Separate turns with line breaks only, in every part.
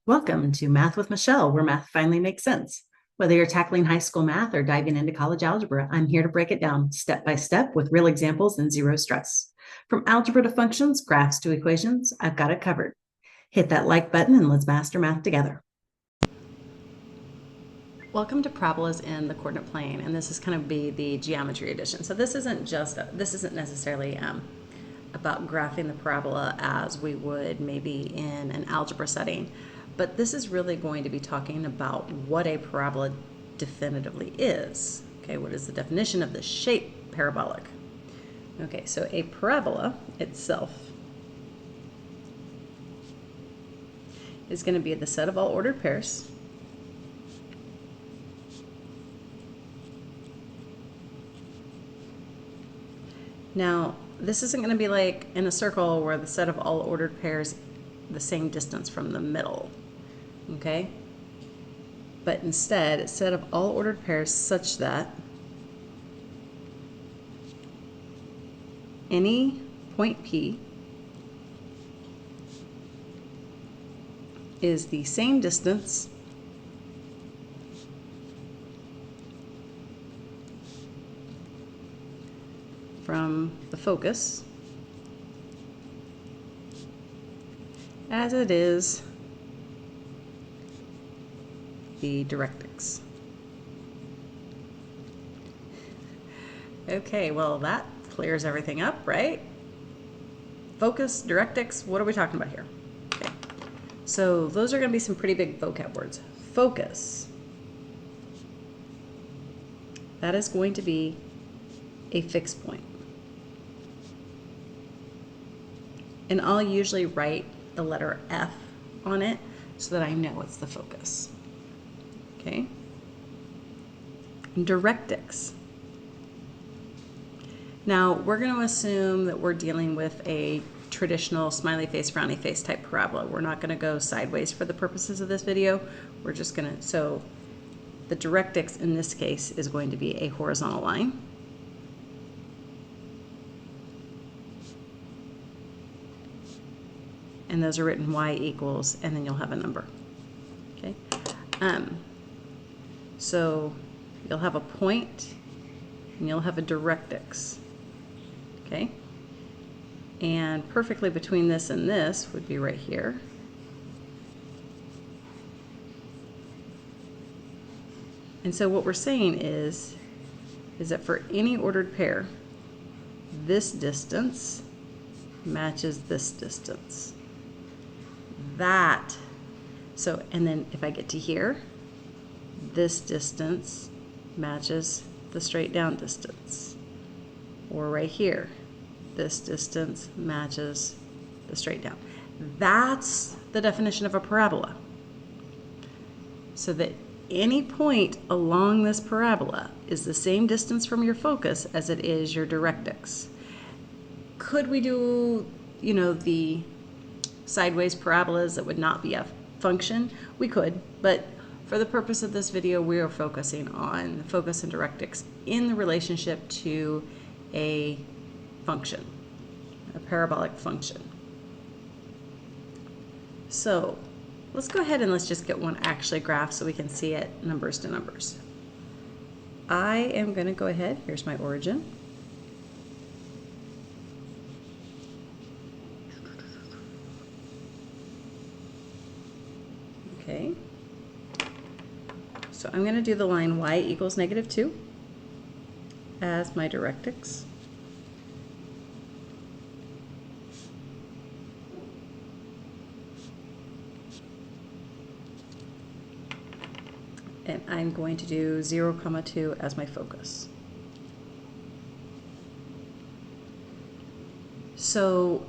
Welcome to Math with Michelle, where math finally makes sense. Whether you're tackling high school math or diving into college algebra, I'm here to break it down step by step with real examples and zero stress. From algebra to functions, graphs to equations, I've got it covered. Hit that like button and let's master math together. Welcome to Parabolas in the coordinate plane, and this is going to be the geometry edition. So this isn't necessarily about graphing the parabola as we would maybe in an algebra setting, but this is really going to be talking about what a parabola definitively is. Okay, what is the definition of the shape parabolic? Okay, so a parabola itself is going to be the set of all ordered pairs Now, this isn't going to be like in a circle where the set of all ordered pairs the same distance from the middle, okay? But instead, it's set of all ordered pairs such that any point P is the same distance from the focus as it is the directrix. Okay, well that clears everything up, right? Focus, directrix, what are we talking about here? Okay, so those are going to be some pretty big vocab words. Focus, that is going to be a fixed point. And I'll usually write the letter F on it so that I know it's the focus. Okay? Directrix. Now, we're going to assume that we're dealing with a traditional smiley face, frowny face type parabola. We're not going to go sideways for the purposes of this video. We're just going to, so the directrix in this case is going to be a horizontal line. And those are written y equals, and then you'll have a number. Okay. So you'll have a point, and you'll have a directrix. Okay. And perfectly between this and this would be right here. And so what we're saying is that for any ordered pair, this distance matches this distance. That, so, and then if I get to here, this distance matches the straight down distance. Or right here, this distance matches the straight down. That's the definition of a parabola. So that any point along this parabola is the same distance from your focus as it is your directrix. Could we do, the sideways parabolas that would not be a function? We could, but for the purpose of this video, we are focusing on the focus and directrix in the relationship to a function, a parabolic function. So let's go ahead and let's just get one actually graph so we can see it numbers to numbers. I am going to go ahead, here's my origin. Okay, so I'm going to do the line y equals -2 as my directrix. And I'm going to do 0, 2 as my focus. So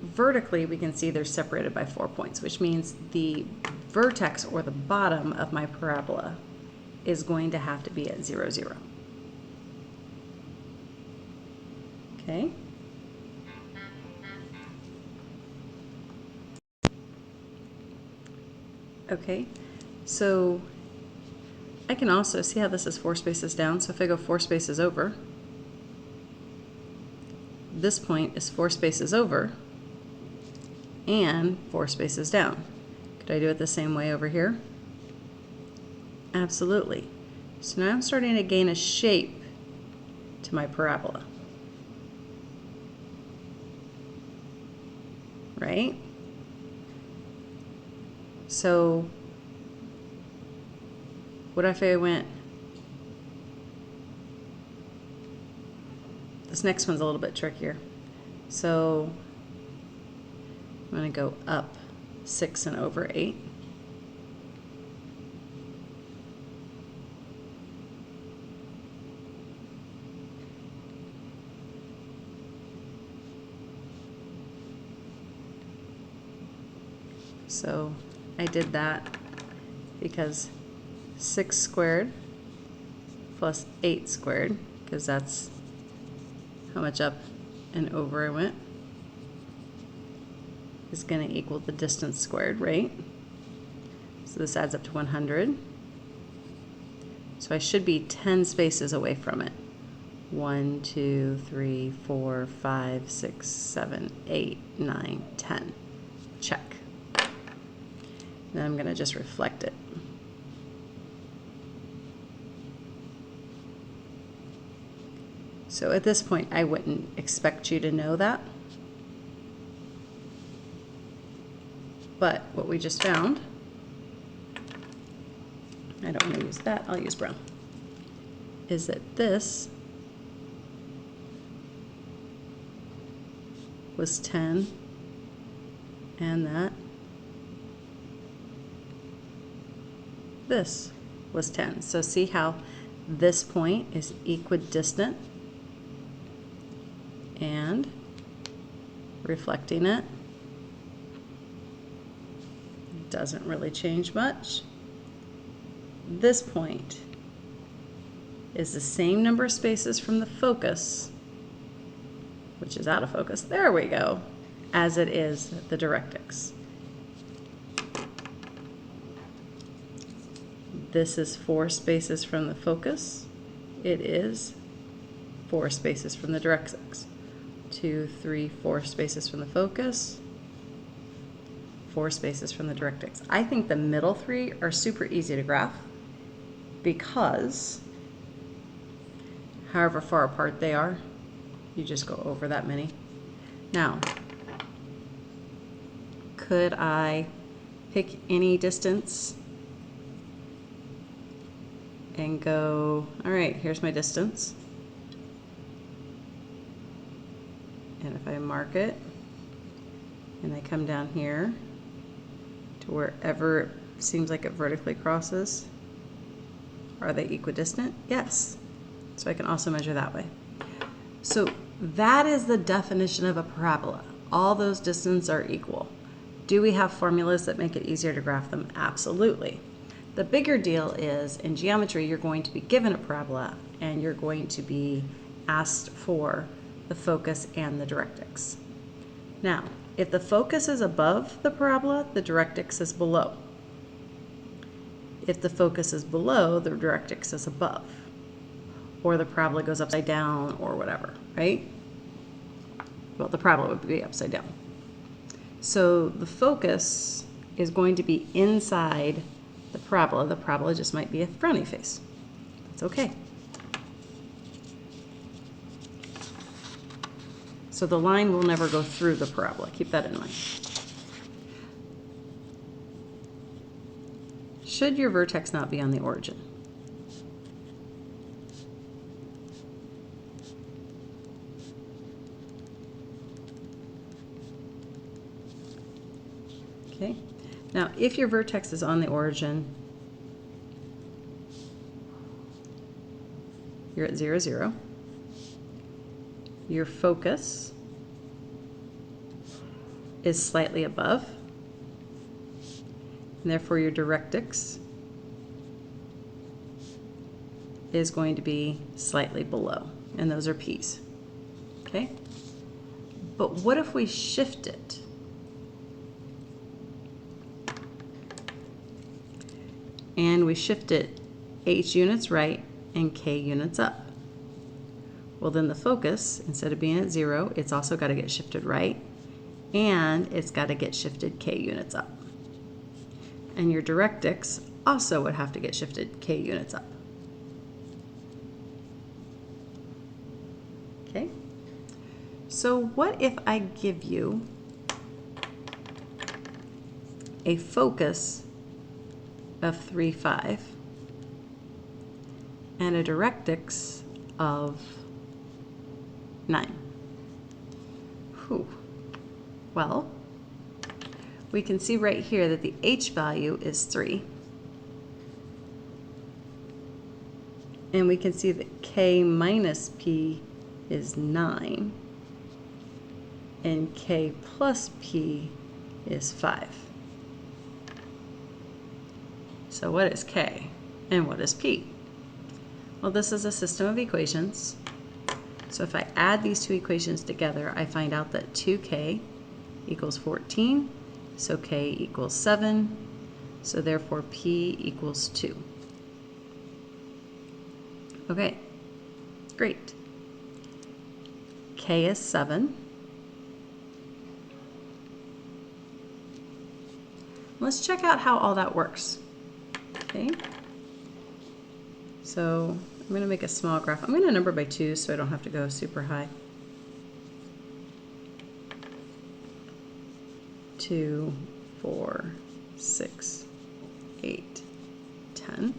vertically, we can see they're separated by 4 points, which means the vertex or the bottom of my parabola is going to have to be at 0, 0. Okay. Okay, so I can also see how this is 4 spaces down. So if I go 4 spaces over, this point is 4 spaces over and 4 spaces down. Could I do it the same way over here? Absolutely. So now I'm starting to gain a shape to my parabola. Right? So what if I went, this next one's a little bit trickier. So I'm going to go up 6 and over 8. So I did that because 6 squared plus 8 squared, because that's how much up and over I went, is going to equal the distance squared, right? So this adds up to 100. So I should be 10 spaces away from it. 1, 2, 3, 4, 5, 6, 7, 8, 9, 10. Check. Then I'm going to just reflect it. So at this point, I wouldn't expect you to know that. But what we just found, I don't want to use that, I'll use brown, is that this was 10 and that this was 10. So see how this point is equidistant and reflecting it doesn't really change much. This point is the same number of spaces from the focus, which is out of focus, there we go, as it is the directrix. This is 4 spaces from the focus. It is 4 spaces from the directrix. 2, 3, 4 spaces from the focus. 4 spaces from the directrix. I think the middle 3 are super easy to graph because however far apart they are, you just go over that many. Now, could I pick any distance and go, all right, here's my distance. And if I mark it and I come down here to wherever it seems like it vertically crosses, are they equidistant? Yes. So I can also measure that way. So that is the definition of a parabola. All those distances are equal. Do we have formulas that make it easier to graph them? Absolutely. The bigger deal is in geometry, you're going to be given a parabola and you're going to be asked for the focus and the directrix. Now, if the focus is above the parabola, the directrix is below. If the focus is below, the directrix is above. Or the parabola goes upside down or whatever, right? Well, the parabola would be upside down. So the focus is going to be inside the parabola. The parabola just might be a frowny face. That's okay. So the line will never go through the parabola. Keep that in mind. Should your vertex not be on the origin? Okay. Now, if your vertex is on the origin, you're at 0, 0. Your focus is slightly above, and therefore your directrix is going to be slightly below, and those are P's. Okay? But what if we shift it? And we shift it h units right and k units up. Well, then the focus, instead of being at 0, it's also got to get shifted right, and it's got to get shifted k units up. And your directrix also would have to get shifted k units up. Okay? So what if I give you a focus of 3, 5 and a directrix of 9? Whew. Well, we can see right here that the h value is 3. And we can see that k minus p is 9. And k plus p is 5. So what is k and what is p? Well, this is a system of equations. So if I add these two equations together, I find out that 2k equals 14. So k equals 7. So therefore p equals 2. Okay, great. K is 7. Let's check out how all that works. Okay. So I'm going to make a small graph. I'm going to number by 2 so I don't have to go super high. 2, 4, 6, 8, 10.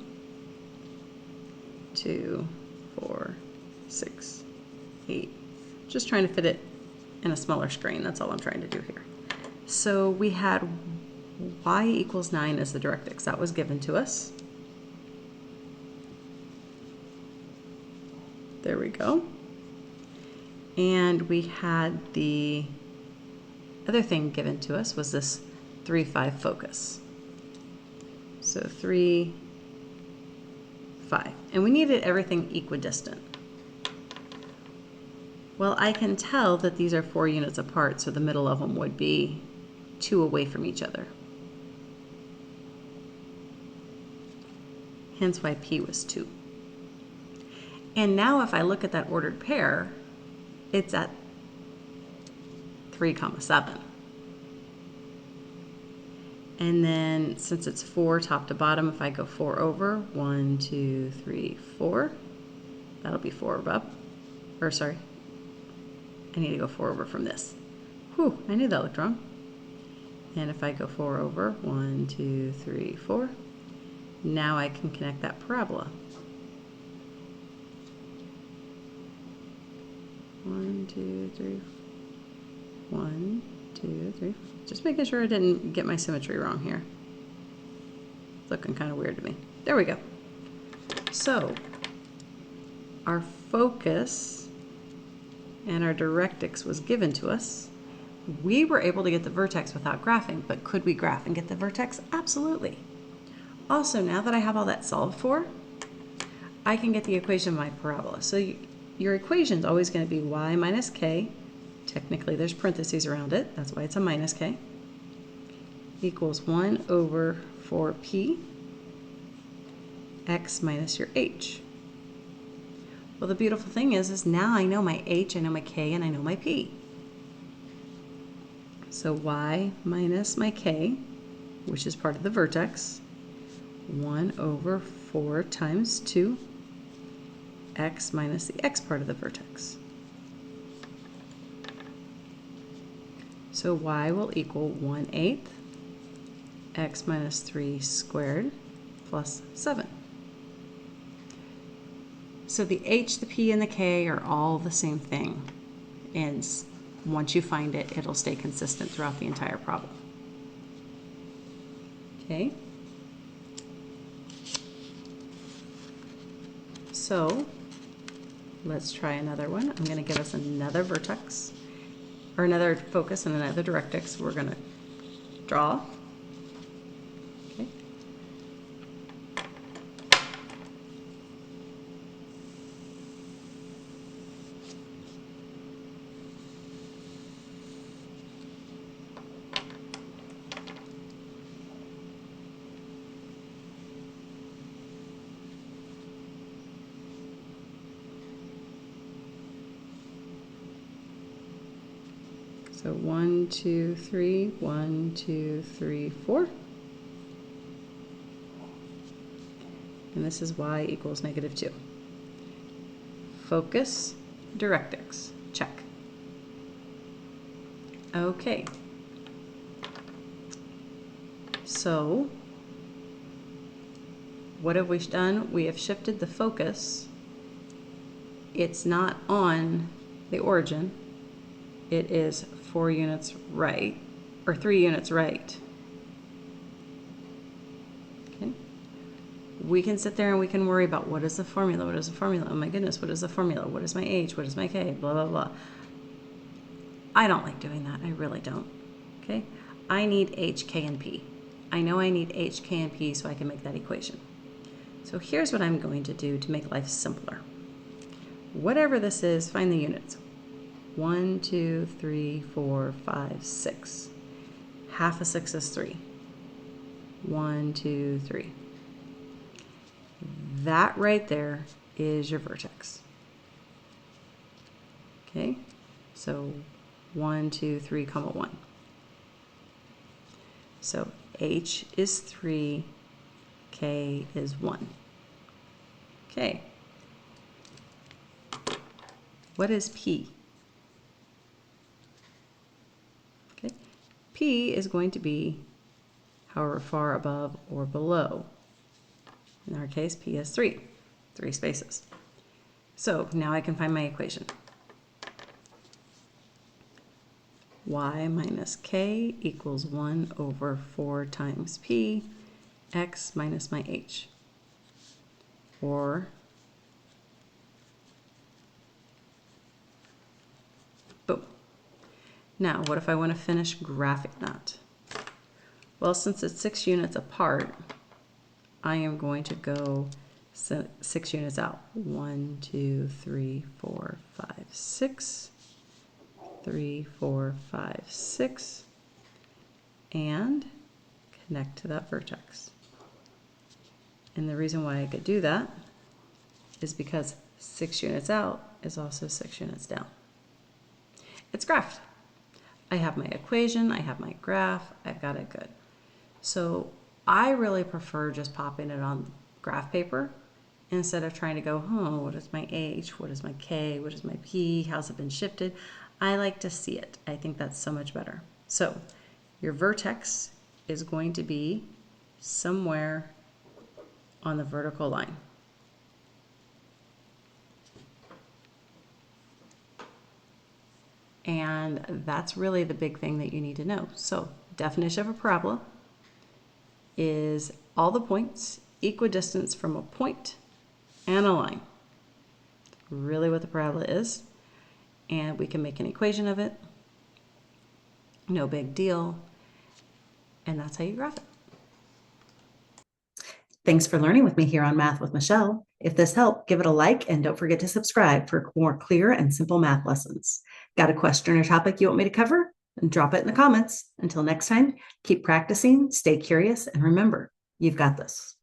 2, 4, 6, 8. Just trying to fit it in a smaller screen. That's all I'm trying to do here. So we had y equals 9 as the directrix. That was given to us. There we go. And we had the other thing given to us was this 3, 5 focus. So 3, 5. And we needed everything equidistant. Well, I can tell that these are 4 units apart, so the middle of them would be 2 away from each other. Hence why p was 2. And now if I look at that ordered pair, it's at 3, 7. And then since it's 4 top to bottom, if I go 4 over, 1, 2, 3, 4, that'll be 4 up. Or sorry, I need to go 4 over from this. Whew, I knew that looked wrong. And if I go 4 over, 1, 2, 3, 4, now I can connect that parabola. 1, 2, 3, 1, 2, 3. Just making sure I didn't get my symmetry wrong here. It's looking kind of weird to me. There we go. So our focus and our directrix was given to us. We were able to get the vertex without graphing, but could we graph and get the vertex? Absolutely. Also, now that I have all that solved for, I can get the equation of my parabola. So your equation is always going to be y minus k. Technically, there's parentheses around it. That's why it's a minus k. Equals 1 over 4p x minus your h. Well, the beautiful thing is now I know my h, I know my k, and I know my p. So y minus my k, which is part of the vertex, 1 over 4 times 2, x minus the x part of the vertex. So y will equal 1/8 x minus 3 squared plus 7. So the h, the p, and the k are all the same thing. And once you find it, it'll stay consistent throughout the entire problem. Okay. So let's try another one. I'm going to give us another vertex, or another focus and another directrix. We're going to draw. Okay. So 1, 2, 3, 1, 2, 3, 4. and this is y equals -2. Focus, directrix, check. Okay. So, what have we done? We have shifted the focus. It's not on the origin. It is 4 units right, or 3 units right. Okay. We can sit there and we can worry about what is the formula, what is the formula, oh my goodness, what is the formula, what is my h, what is my k, blah, blah, blah. I don't like doing that, I really don't, okay? I need h, k, and p. I know I need h, k, and p so I can make that equation. So here's what I'm going to do to make life simpler. Whatever this is, find the units. 1, 2, 3, 4, 5, 6. Half of 6 is 3. 1, 2, 3. That right there is your vertex. Okay, so 1, 2, 3, 1. So h is 3, k is 1. Okay. What is p? Okay, p is going to be however far above or below. In our case, p is 3 spaces. So now I can find my equation. Y minus k equals 1 over 4 times p, x minus my h. Or, boom. Now, what if I want to finish graphing that? Well, since it's 6 units apart, I am going to go 6 units out. 1, 2, 3, 4, 5, 6. 3, 4, 5, 6. And connect to that vertex. And the reason why I could do that is because 6 units out is also 6 units down. It's graphed. I have my equation, I have my graph, I've got it good. So I really prefer just popping it on graph paper instead of trying to go, oh, what is my h, what is my k, what is my p, how's it been shifted? I like to see it. I think that's so much better. So your vertex is going to be somewhere on the vertical line. And that's really the big thing that you need to know. So definition of a parabola is all the points equidistant from a point and a line. Really what the parabola is. And we can make an equation of it. No big deal. And that's how you graph it. Thanks for learning with me here on Math with Michelle. If this helped, give it a like and don't forget to subscribe for more clear and simple math lessons. Got a question or topic you want me to cover? Then drop it in the comments. Until next time, keep practicing, stay curious, and remember, you've got this.